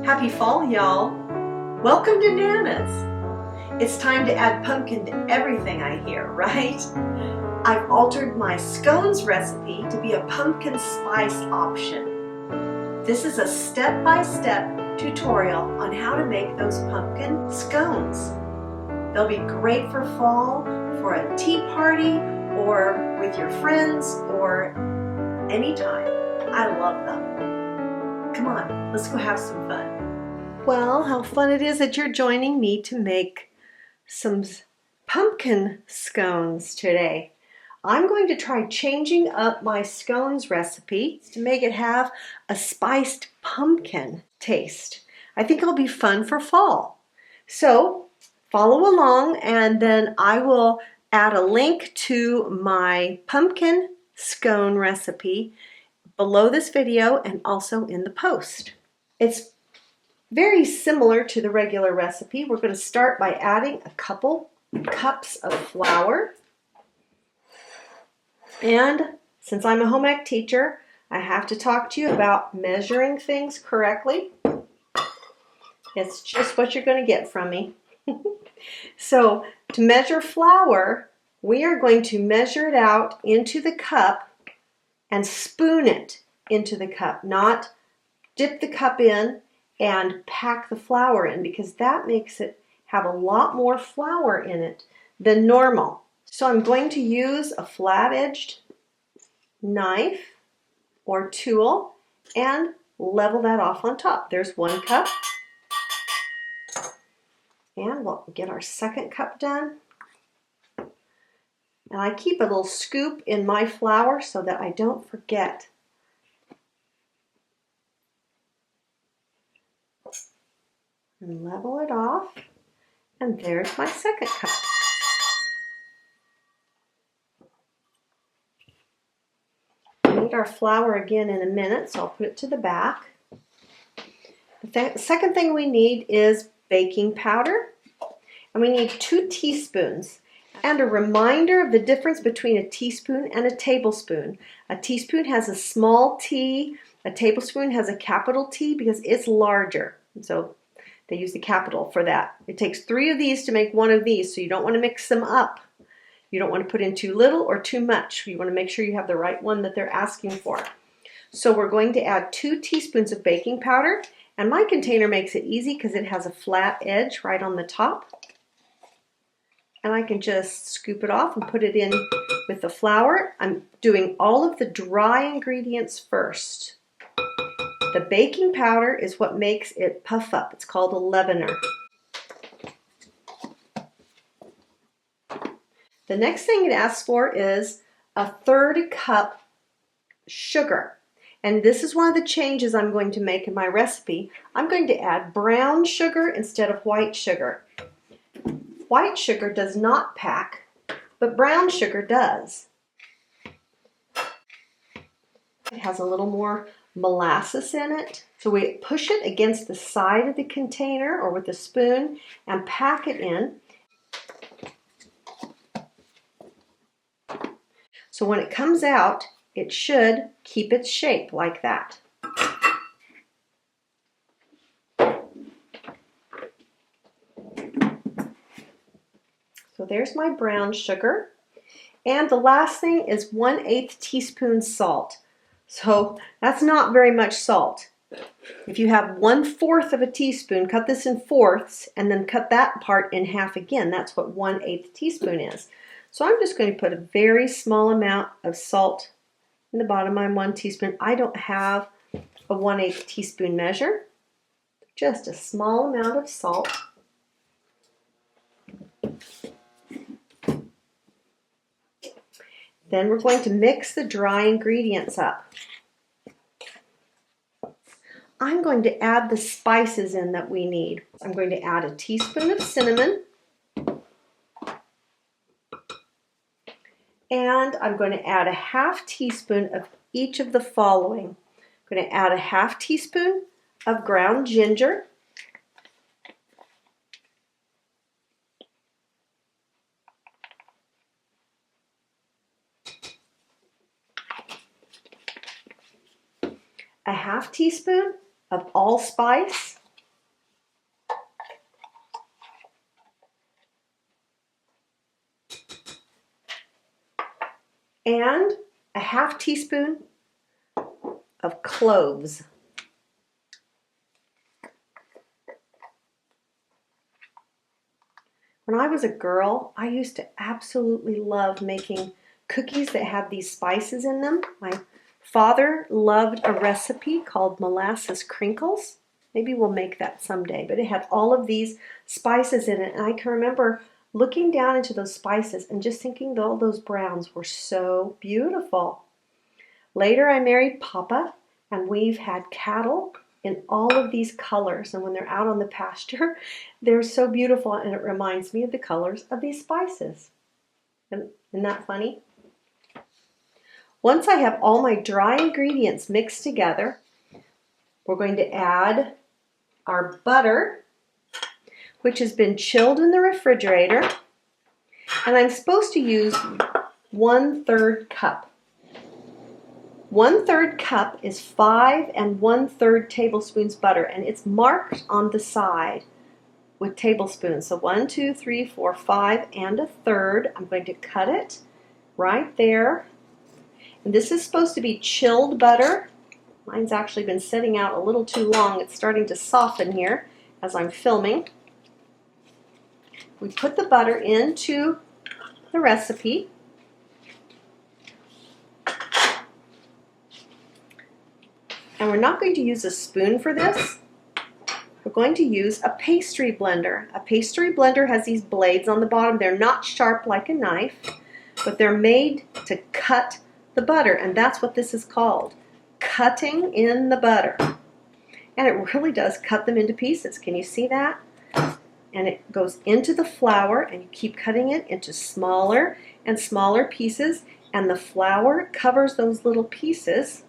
Happy fall, y'all. Welcome to Nana's. It's time to add pumpkin to everything, I hear, right? I've altered my scones recipe to be a pumpkin spice option. This is a step-by-step tutorial on how to make those pumpkin scones. They'll be great for fall, for a tea party, or with your friends, or anytime. I love them. Come on, let's go have some fun. Well, how fun it is that you're joining me to make some pumpkin scones today. I'm going to try changing up my scones recipe to make it have a spiced pumpkin taste. I think it'll be fun for fall. So follow along, and then I will add a link to my pumpkin scone recipe below this video and also in the post. It's very similar to the regular recipe. We're going to start by adding a couple cups of flour. And since I'm a home ec teacher, I have to talk to you about measuring things correctly. It's just what you're going to get from me. So to measure flour, we are going to measure it out into the cup and spoon it into the cup, not dip the cup in and pack the flour in, because that makes it have a lot more flour in it than normal. So I'm going to use a flat-edged knife or tool and level that off on top. There's 1 cup. And we'll get our 2nd cup done. And I keep a little scoop in my flour so that I don't forget. And level it off. And there's my 2nd cup. We'll need our flour again in a minute, so I'll put it to the back. The second thing we need is baking powder. And we need 2 teaspoons. And a reminder of the difference between a teaspoon and a tablespoon. A teaspoon has a small t, a tablespoon has a capital T because it's larger. So they use the capital for that. It takes 3 of these to make 1 of these, so you don't want to mix them up. You don't want to put in too little or too much. You want to make sure you have the right one that they're asking for. So we're going to add 2 teaspoons of baking powder, and my container makes it easy because it has a flat edge right on the top. And I can just scoop it off and put it in with the flour. I'm doing all of the dry ingredients first. The baking powder is what makes it puff up. It's called a leavener. The next thing it asks for is a 1/3 cup sugar. And this is one of the changes I'm going to make in my recipe. I'm going to add brown sugar instead of white sugar. White sugar does not pack, but brown sugar does. It has a little more molasses in it. So we push it against the side of the container or with a spoon and pack it in. So when it comes out, it should keep its shape like that. So there's my brown sugar. And the last thing is 1/8 teaspoon salt. So that's not very much salt. If you have 1/4 of a teaspoon, cut this in fourths and then cut that part in half again. That's what 1/8 teaspoon is. So I'm just going to put a very small amount of salt in the bottom of my 1 teaspoon. I don't have a 1/8 teaspoon measure. Just a small amount of salt. Then we're going to mix the dry ingredients up. I'm going to add the spices in that we need. I'm going to add a teaspoon of cinnamon. And I'm going to add a 1/2 teaspoon of each of the following. I'm going to add a 1/2 teaspoon of ground ginger. A 1/2 teaspoon of allspice. and a half teaspoon of cloves. When I was a girl, I used to absolutely love making cookies that had these spices in them. My father loved a recipe called molasses crinkles. Maybe we'll make that someday, but it had all of these spices in it, and I can remember looking down into those spices and just thinking that all those browns were so beautiful. Later I married Papa, and we've had cattle in all of these colors, and when they're out on the pasture, they're so beautiful, and it reminds me of the colors of these spices. Isn't that funny? Once I have all my dry ingredients mixed together, we're going to add our butter, which has been chilled in the refrigerator, and I'm supposed to use 1/3 cup. 1/3 cup is 5 1/3 tablespoons butter, and it's marked on the side with tablespoons. So 1, 2, 3, 4, 5 1/3. I'm going to cut it right there. And this is supposed to be chilled butter. Mine's actually been sitting out a little too long. It's starting to soften here as I'm filming. We put the butter into the recipe. And we're not going to use a spoon for this. We're going to use a pastry blender. A pastry blender has these blades on the bottom. They're not sharp like a knife, but they're made to cut the butter, and that's what this is called, cutting in the butter. And it really does cut them into pieces. Can you see that? And it goes into the flour, and you keep cutting it into smaller and smaller pieces, and the flour covers those little pieces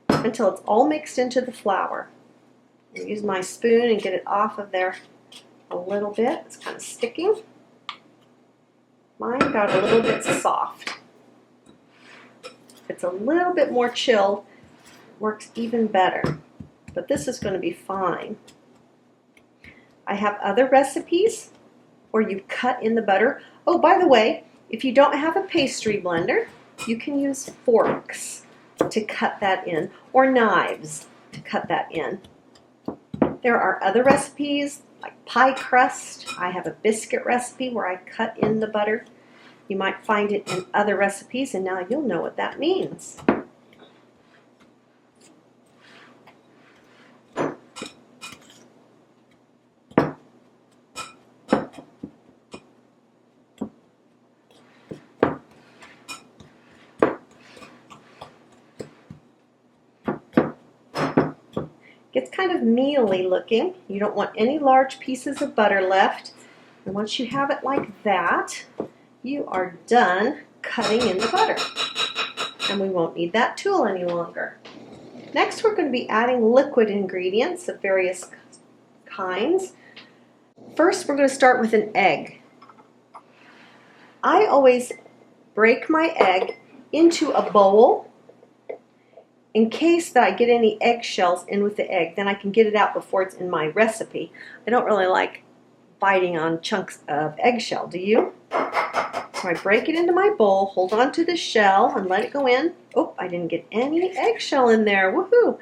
until it's all mixed into the flour. I use my spoon and get it off of there a little bit. It's kind of sticking. Mine got a little bit soft. If it's a little bit more chilled, it works even better. But this is going to be fine. I have other recipes where you cut in the butter. Oh, by the way, if you don't have a pastry blender, you can use forks to cut that in, or knives to cut that in. There are other recipes like pie crust. I have a biscuit recipe where I cut in the butter. You might find it in other recipes, and now you'll know what that means. It's kind of mealy looking. You don't want any large pieces of butter left. And once you have it like that, you are done cutting in the butter. And we won't need that tool any longer. Next, we're going to be adding liquid ingredients of various kinds. First, we're going to start with an egg. I always break my egg into a bowl in case that I get any eggshells in with the egg. Then I can get it out before it's in my recipe. I don't really like biting on chunks of eggshell, do you? So I break it into my bowl, hold on to the shell, and let it go in. Oh, I didn't get any eggshell in there. Woohoo!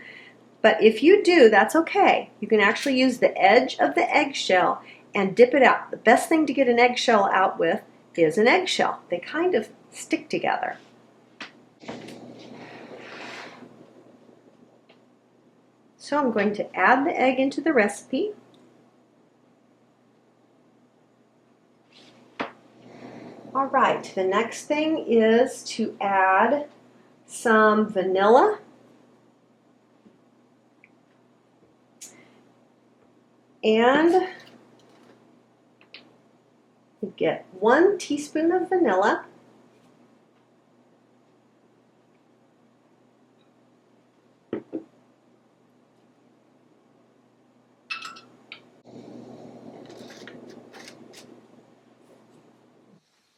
But if you do, that's okay. You can actually use the edge of the eggshell and dip it out. The best thing to get an eggshell out with is an eggshell. They kind of stick together. So I'm going to add the egg into the recipe. All right, the next thing is to add some vanilla. And you get 1 teaspoon of vanilla.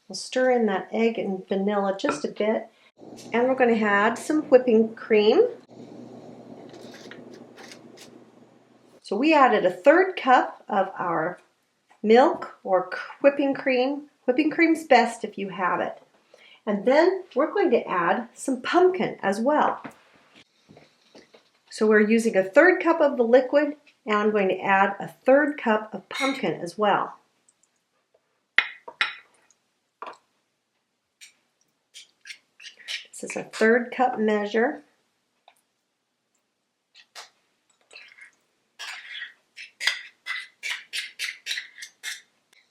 We'll stir in that egg and vanilla just a bit. And we're going to add some whipping cream. So we added 1/3 cup of our milk or whipping cream, Whipping cream's best if you have it. And then we're going to add some pumpkin as well. So we're using 1/3 cup of the liquid, and I'm going to add 1/3 cup of pumpkin as well. This is a 1/3 cup measure.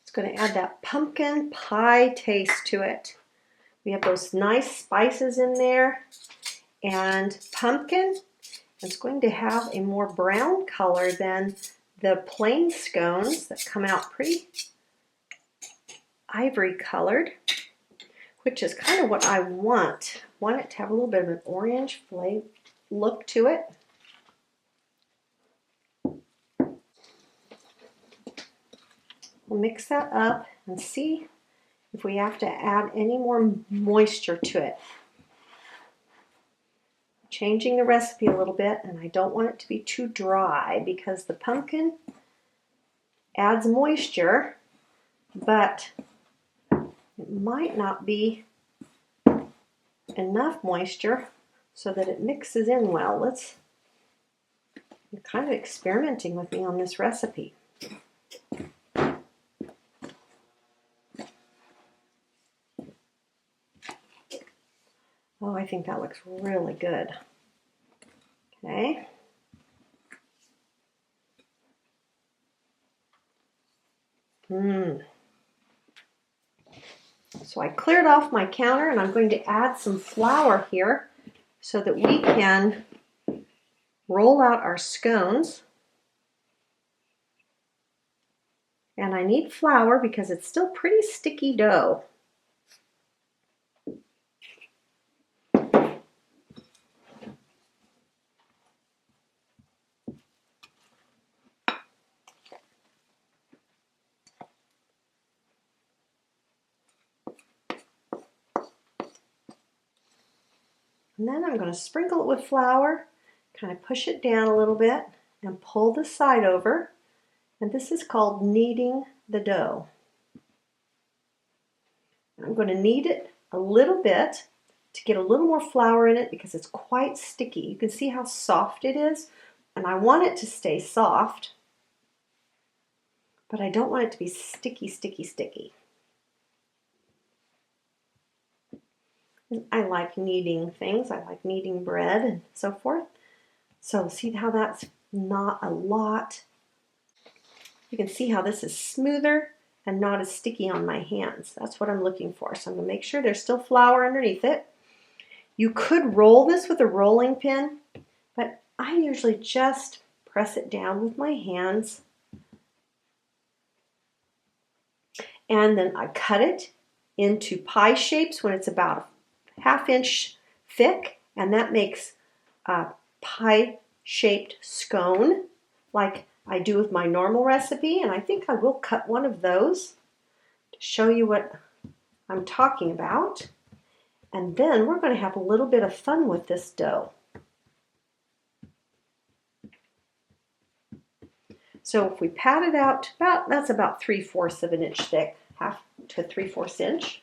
It's going to add that pumpkin pie taste to it. We have those nice spices in there, and pumpkin is going to have a more brown color than the plain scones that come out pretty ivory colored, which is kind of what I want. I want it to have a little bit of an orange look to it. We'll mix that up and see if we have to add any more moisture to it. Changing the recipe a little bit, and I don't want it to be too dry because the pumpkin adds moisture, but it might not be enough moisture so that it mixes in well. You're kind of experimenting with me on this recipe. Oh, I think that looks really good. Okay. So I cleared off my counter, and I'm going to add some flour here so that we can roll out our scones. And I need flour because it's still pretty sticky dough. And then I'm going to sprinkle it with flour, kind of push it down a little bit, and pull the side over. And this is called kneading the dough. I'm going to knead it a little bit to get a little more flour in it because it's quite sticky. You can see how soft it is, and I want it to stay soft, but I don't want it to be sticky, sticky, sticky. I like kneading things. I like kneading bread and so forth. So see how that's not a lot. You can see how this is smoother and not as sticky on my hands. That's what I'm looking for. So I'm going to make sure there's still flour underneath it. You could roll this with a rolling pin, but I usually just press it down with my hands. And then I cut it into pie shapes when it's about a 1/2 inch thick, and that makes a pie-shaped scone like I do with my normal recipe, and I think I will cut one of those to show you what I'm talking about. And then we're going to have a little bit of fun with this dough. So if we pat it out, that's about 3/4 of an inch thick, 1/2 to 3/4 inch.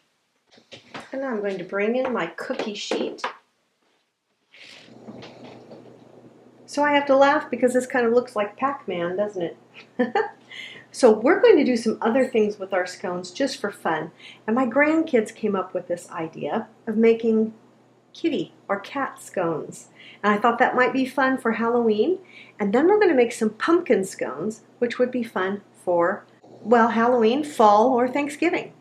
And now I'm going to bring in my cookie sheet. So I have to laugh because this kind of looks like Pac-Man, doesn't it? So we're going to do some other things with our scones just for fun. And my grandkids came up with this idea of making kitty or cat scones. And I thought that might be fun for Halloween. And then we're going to make some pumpkin scones, which would be fun for, well, Halloween, fall, or Thanksgiving.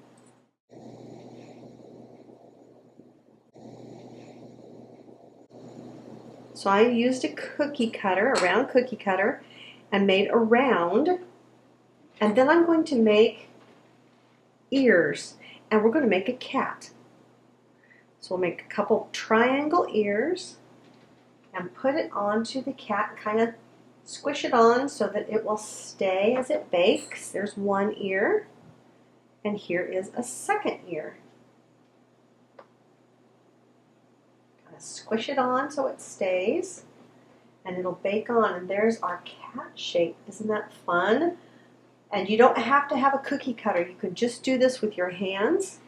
So I used a cookie cutter, a round cookie cutter, and made a round. And then I'm going to make ears, and we're going to make a cat. So we'll make a couple triangle ears and put it onto the cat, kind of squish it on so that it will stay as it bakes. There's one ear, and here is a second ear. Squish it on so it stays, and it'll bake on, and there's our cat shape. Isn't that fun? And you don't have to have a cookie cutter. You can just do this with your hands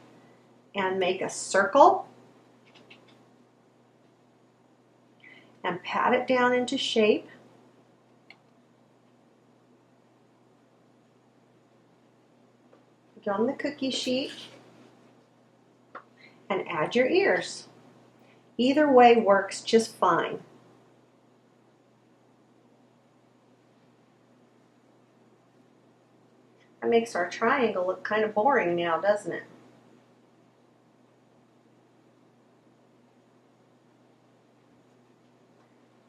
and make a circle and pat it down into shape. Put on the cookie sheet and add your ears. Either way works just fine. That makes our triangle look kind of boring now, doesn't it?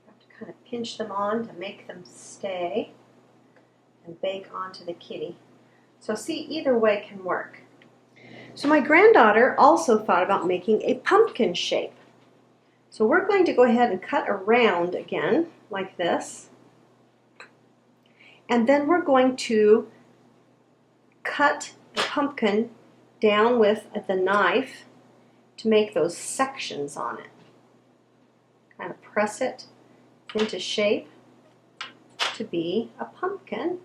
Have to kind of pinch them on to make them stay and bake onto the kitty. So see, either way can work. So my granddaughter also thought about making a pumpkin shape. So we're going to go ahead and cut around again, like this. And then we're going to cut the pumpkin down with the knife to make those sections on it. Kind of press it into shape to be a pumpkin.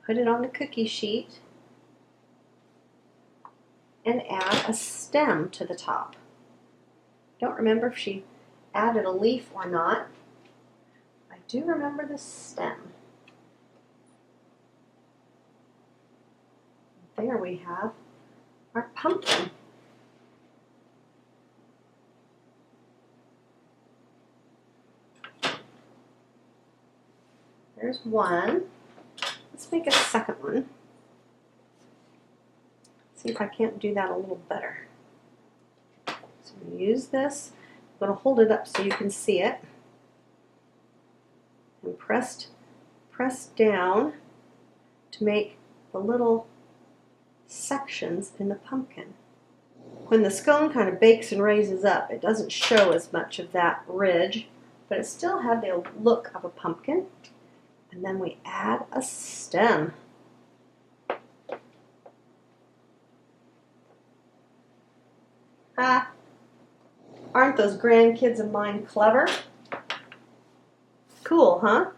Put it on the cookie sheet and add a stem to the top. Don't remember if she added a leaf or not. I do remember the stem. There we have our pumpkin. There's one. Let's make a second one. See if I can't do that a little better. So I'm going to use this. I'm going to hold it up so you can see it. And press down to make the little sections in the pumpkin. When the scone kind of bakes and raises up, it doesn't show as much of that ridge, but it still had the look of a pumpkin. And then we add a stem. Ah, aren't those grandkids of mine clever? Cool, huh?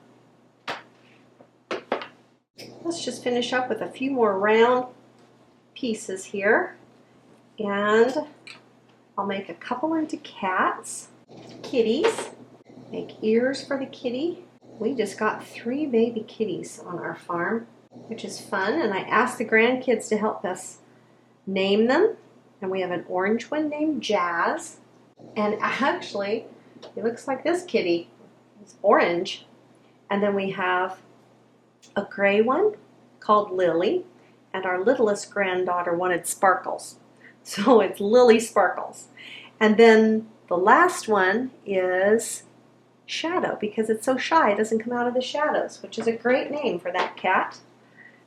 Let's just finish up with a few more round pieces here. And I'll make a couple into cats, kitties, make ears for the kitty. We just got 3 baby kitties on our farm, which is fun, and I asked the grandkids to help us name them. And we have an orange one named Jazz, and actually it looks like this kitty. It's orange. And then we have a gray one called Lily, and our littlest granddaughter wanted Sparkles, so it's Lily Sparkles. And then the last one is Shadow, because it's so shy it doesn't come out of the shadows, which is a great name for that cat.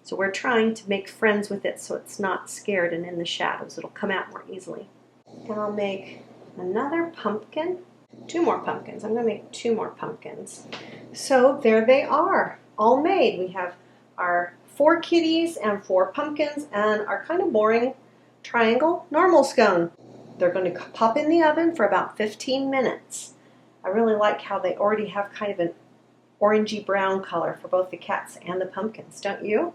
So we're trying to make friends with it so it's not scared and in the shadows. It'll come out more easily. And I'll make another pumpkin. 2 more pumpkins. I'm going to make 2 more pumpkins. So there they are, all made. We have our 4 kitties and 4 pumpkins and our kind of boring triangle normal scone. They're going to pop in the oven for about 15 minutes. I really like how they already have kind of an orangey brown color for both the cats and the pumpkins, don't you?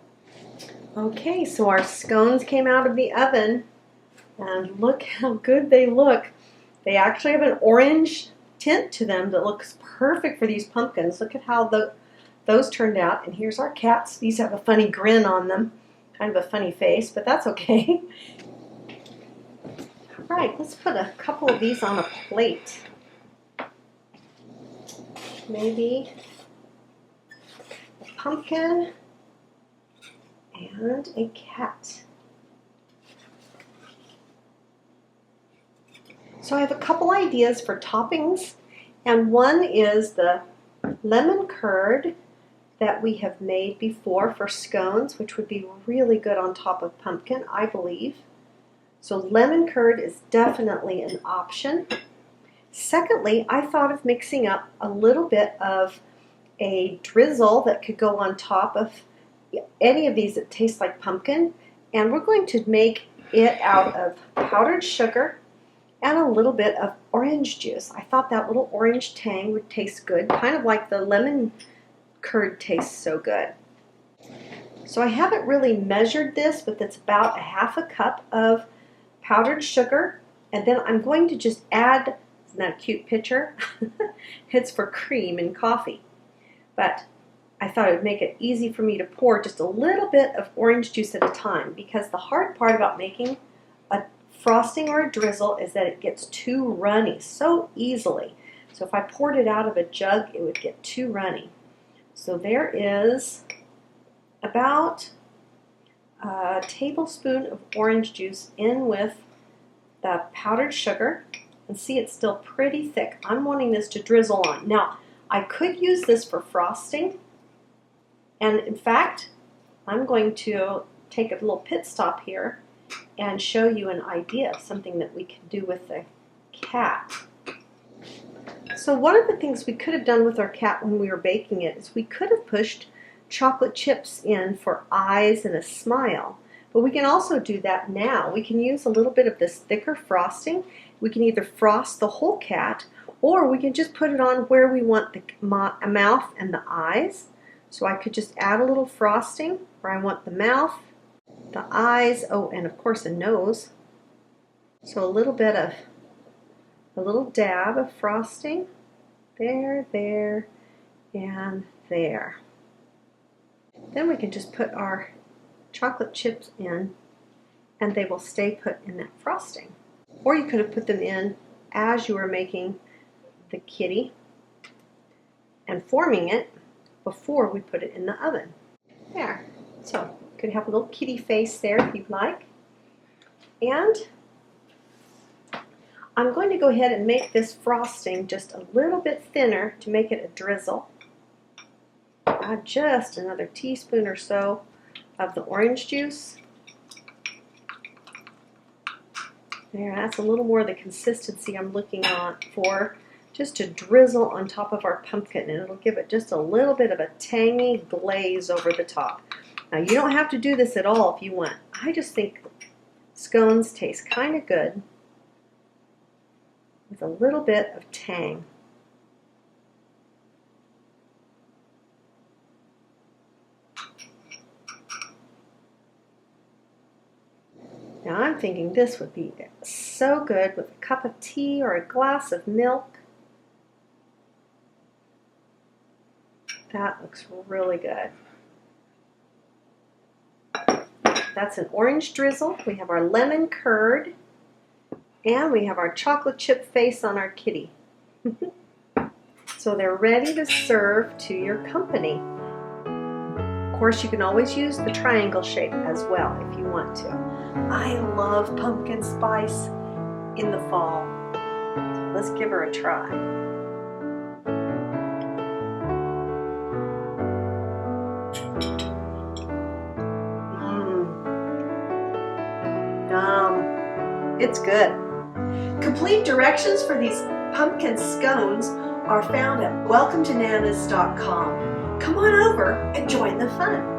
Okay, so our scones came out of the oven, and look how good they look. They actually have an orange tint to them that looks perfect for these pumpkins. Look at how those turned out. And here's our cats. These have a funny grin on them, kind of a funny face, but that's okay. All right, let's put a couple of these on a plate. Maybe a pumpkin and a cat. So I have a couple ideas for toppings, and one is the lemon curd that we have made before for scones, which would be really good on top of pumpkin, I believe. So lemon curd is definitely an option. Secondly, I thought of mixing up a little bit of a drizzle that could go on top of any of these that taste like pumpkin, and we're going to make it out of powdered sugar and a little bit of orange juice. I thought that little orange tang would taste good, kind of like the lemon curd tastes so good. So I haven't really measured this, but that's about a half a cup of powdered sugar. And then I'm going to just add, isn't that a cute picture? It's for cream and coffee. But I thought it would make it easy for me to pour just a little bit of orange juice at a time, because the hard part about making a frosting or a drizzle is that it gets too runny so easily. So if I poured it out of a jug, it would get too runny. So there is about a tablespoon of orange juice in with the powdered sugar, and see, it's still pretty thick. I'm wanting this to drizzle on. Now, I could use this for frosting, and in fact, I'm going to take a little pit stop here and show you an idea of something that we can do with the cat. So one of the things we could have done with our cat when we were baking it is we could have pushed chocolate chips in for eyes and a smile. But we can also do that now. We can use a little bit of this thicker frosting. We can either frost the whole cat, or we can just put it on where we want the mouth and the eyes. So I could just add a little frosting where I want the mouth, the eyes, oh, and of course a nose. So a little dab of frosting, there, and there. Then we can just put our chocolate chips in, and they will stay put in that frosting. Or you could have put them in as you were making the kitty and forming it before we put it in the oven. There. So you could have a little kitty face there if you'd like. And I'm going to go ahead and make this frosting just a little bit thinner to make it a drizzle. Add just another teaspoon or so of the orange juice. There, that's a little more the consistency I'm looking for, just to drizzle on top of our pumpkin, and it'll give it just a little bit of a tangy glaze over the top. Now, you don't have to do this at all if you want. I just think scones taste kind of good with a little bit of tang. Now I'm thinking this would be so good with a cup of tea or a glass of milk. That looks really good. That's an orange drizzle. We have our lemon curd, and we have our chocolate chip face on our kitty. So they're ready to serve to your company. Of course, you can always use the triangle shape as well if you want to. I love pumpkin spice in the fall. So let's give her a try. It's good. Complete directions for these pumpkin scones are found at welcometonanas.com. Come on over and join the fun.